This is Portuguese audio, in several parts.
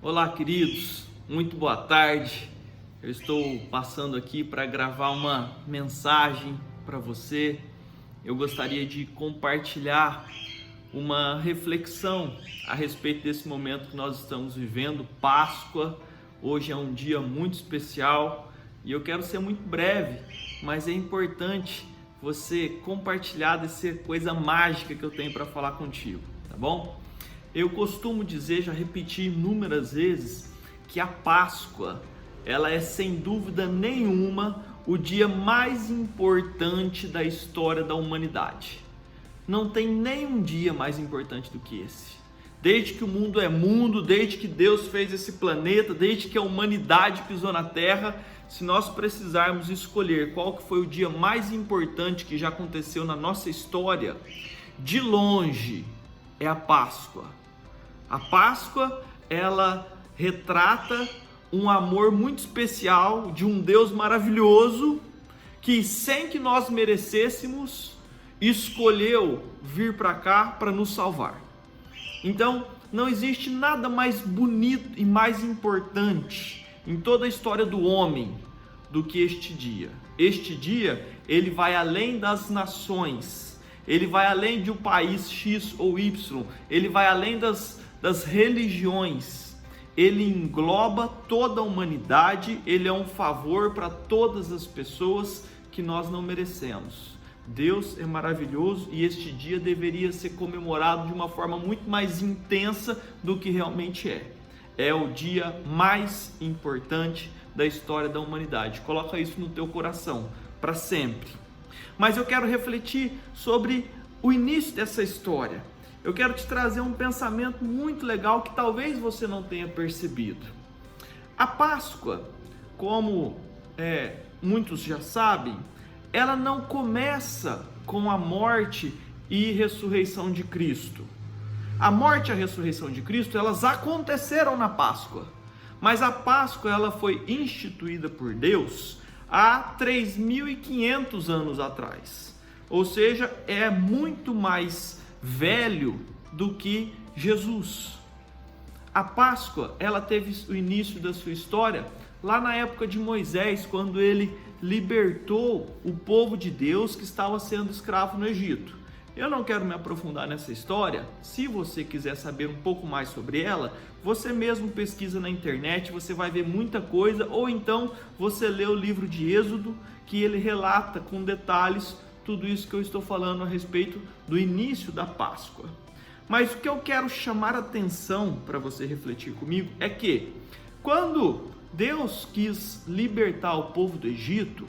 Olá, queridos, muito boa tarde. Eu estou passando aqui para gravar uma mensagem para você. Eu gostaria de compartilhar uma reflexão a respeito desse momento que nós estamos vivendo, Páscoa. Hoje é um dia muito especial e eu quero ser muito breve, mas é importante você compartilhar dessa coisa mágica que eu tenho para falar contigo, tá bom? Eu costumo dizer, já repeti inúmeras vezes, que a Páscoa, ela é sem dúvida nenhuma o dia mais importante da história da humanidade. Não tem nenhum dia mais importante do que esse. Desde que o mundo é mundo, desde que Deus fez esse planeta, desde que a humanidade pisou na Terra, se nós precisarmos escolher qual que foi o dia mais importante que já aconteceu na nossa história, de longe é a Páscoa. A Páscoa, ela retrata um amor muito especial de um Deus maravilhoso que, sem que nós merecêssemos, escolheu vir para cá para nos salvar. Então, não existe nada mais bonito e mais importante em toda a história do homem do que este dia. Este dia, ele vai além das nações, ele vai além de um país X ou Y, ele vai além das religiões, ele engloba toda a humanidade, ele é um favor para todas as pessoas que nós não merecemos. Deus é maravilhoso e este dia deveria ser comemorado de uma forma muito mais intensa do que realmente é. É o dia mais importante da história da humanidade. Coloca isso no teu coração, para sempre. Mas eu quero refletir sobre o início dessa história. Eu quero te trazer um pensamento muito legal que talvez você não tenha percebido. A Páscoa, como muitos já sabem, ela não começa com a morte e ressurreição de Cristo. A morte e a ressurreição de Cristo, elas aconteceram na Páscoa. Mas a Páscoa, ela foi instituída por Deus há 3.500 anos atrás. Ou seja, é muito mais velho do que Jesus. A Páscoa, ela teve o início da sua história lá na época de Moisés, quando ele libertou o povo de Deus que estava sendo escravo no Egito. Eu não quero me aprofundar nessa história. Se você quiser saber um pouco mais sobre ela, você mesmo pesquisa na internet, você vai ver muita coisa, ou então você lê o livro de Êxodo, que ele relata com detalhes tudo isso que eu estou falando a respeito do início da Páscoa. Mas o que eu quero chamar a atenção para você refletir comigo é que quando Deus quis libertar o povo do Egito,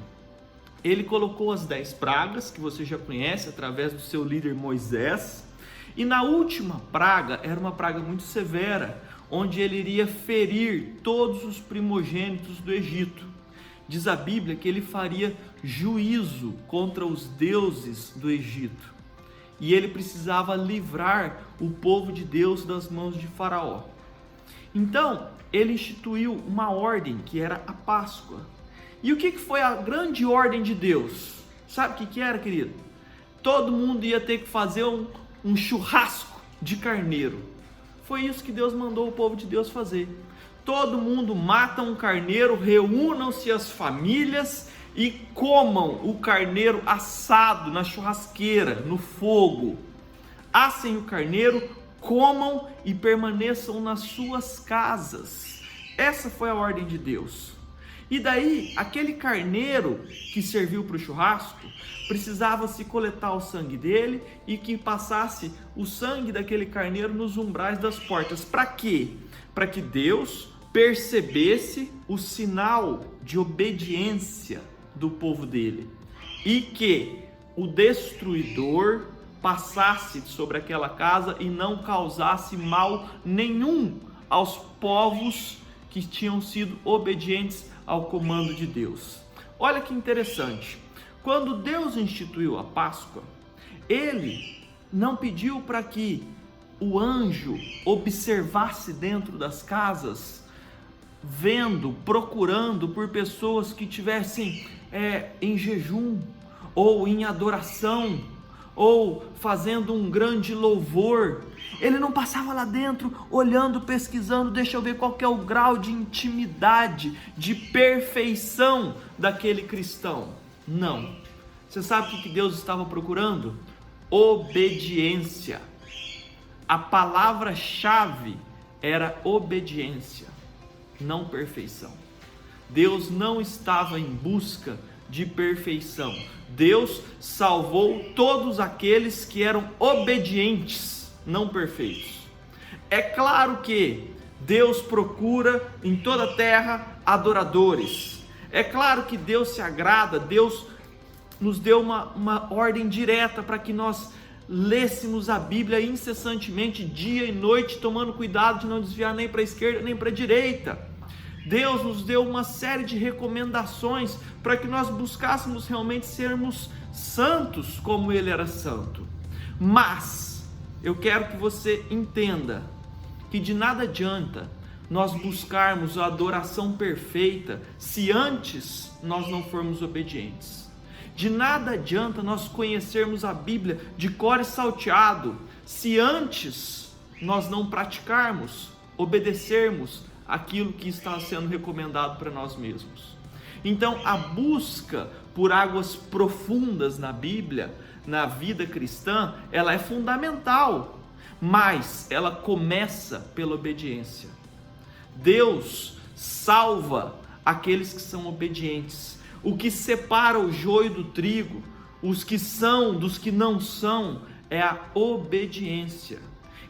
ele colocou as 10 pragas, que você já conhece através do seu líder Moisés, e na última praga, era uma praga muito severa, onde ele iria ferir todos os primogênitos do Egito. Diz a Bíblia que ele faria juízo contra os deuses do Egito. E ele precisava livrar o povo de Deus das mãos de Faraó. Então, ele instituiu uma ordem que era a Páscoa. E o que foi a grande ordem de Deus? Sabe o que era, querido? Todo mundo ia ter que fazer um churrasco de carneiro. Foi isso que Deus mandou o povo de Deus fazer. Todo mundo mata um carneiro, reúnam-se as famílias e comam o carneiro assado na churrasqueira, no fogo. Assem o carneiro, comam e permaneçam nas suas casas. Essa foi a ordem de Deus. E daí, aquele carneiro que serviu para o churrasco, precisava se coletar o sangue dele e que passasse o sangue daquele carneiro nos umbrais das portas. Para quê? Para que Deus percebesse o sinal de obediência do povo dele e que o destruidor passasse sobre aquela casa e não causasse mal nenhum aos povos que tinham sido obedientes ao comando de Deus. Olha que interessante, quando Deus instituiu a Páscoa, ele não pediu para que o anjo observasse dentro das casas, vendo, procurando por pessoas que tivessem em jejum ou em adoração ou fazendo um grande louvor. Ele não passava lá dentro olhando, pesquisando, deixa eu ver qual que é o grau de intimidade, de perfeição daquele cristão. Não. Você sabe o que Deus estava procurando? Obediência. A palavra-chave era obediência, não perfeição. Deus não estava em busca de perfeição. Deus salvou todos aqueles que eram obedientes, não perfeitos. É claro que Deus procura em toda a terra adoradores. É claro que Deus se agrada, Deus nos deu uma ordem direta para que nós lêssemos a Bíblia incessantemente, dia e noite, tomando cuidado de não desviar nem para a esquerda nem para a direita. Deus nos deu uma série de recomendações para que nós buscássemos realmente sermos santos como Ele era santo. Mas eu quero que você entenda que de nada adianta nós buscarmos a adoração perfeita se antes nós não formos obedientes. De nada adianta nós conhecermos a Bíblia de cor e salteado se antes nós não praticarmos, obedecermos aquilo que está sendo recomendado para nós mesmos. Então, a busca por águas profundas na Bíblia, na vida cristã, ela é fundamental, mas ela começa pela obediência. Deus salva aqueles que são obedientes. O que separa o joio do trigo, os que são dos que não são, é a obediência.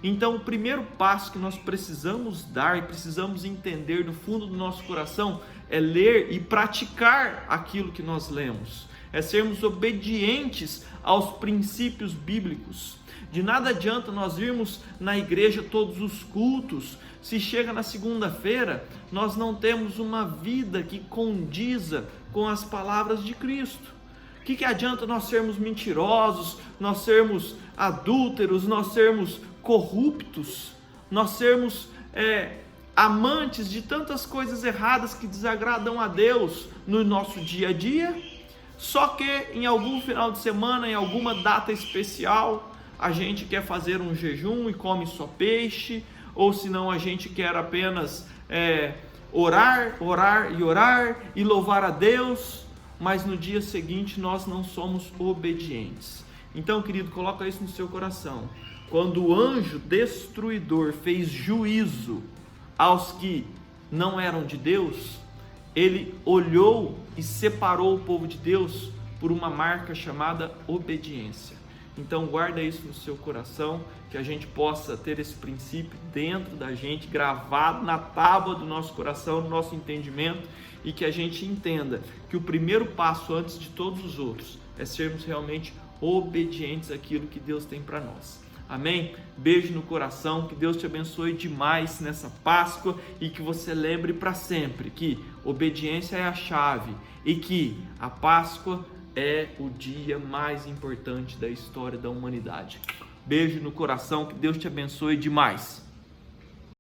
Então, o primeiro passo que nós precisamos dar e precisamos entender do fundo do nosso coração é ler e praticar aquilo que nós lemos. É sermos obedientes aos princípios bíblicos. De nada adianta nós irmos na igreja todos os cultos, se chega na segunda-feira, nós não temos uma vida que condiza com as palavras de Cristo. O que adianta nós sermos mentirosos, nós sermos adúlteros, nós sermos corruptos, nós sermos amantes de tantas coisas erradas que desagradam a Deus no nosso dia a dia, só que em algum final de semana, em alguma data especial, a gente quer fazer um jejum e come só peixe, ou senão a gente quer apenas orar e louvar a Deus, mas no dia seguinte nós não somos obedientes. Então, querido, coloca isso no seu coração. Quando o anjo destruidor fez juízo aos que não eram de Deus, ele olhou e separou o povo de Deus por uma marca chamada obediência. Então guarda isso no seu coração, que a gente possa ter esse princípio dentro da gente, gravado na tábua do nosso coração, do nosso entendimento, e que a gente entenda que o primeiro passo antes de todos os outros é sermos realmente obedientes àquilo que Deus tem para nós. Amém? Beijo no coração, que Deus te abençoe demais nessa Páscoa e que você lembre para sempre que obediência é a chave e que a Páscoa é o dia mais importante da história da humanidade. Beijo no coração, que Deus te abençoe demais.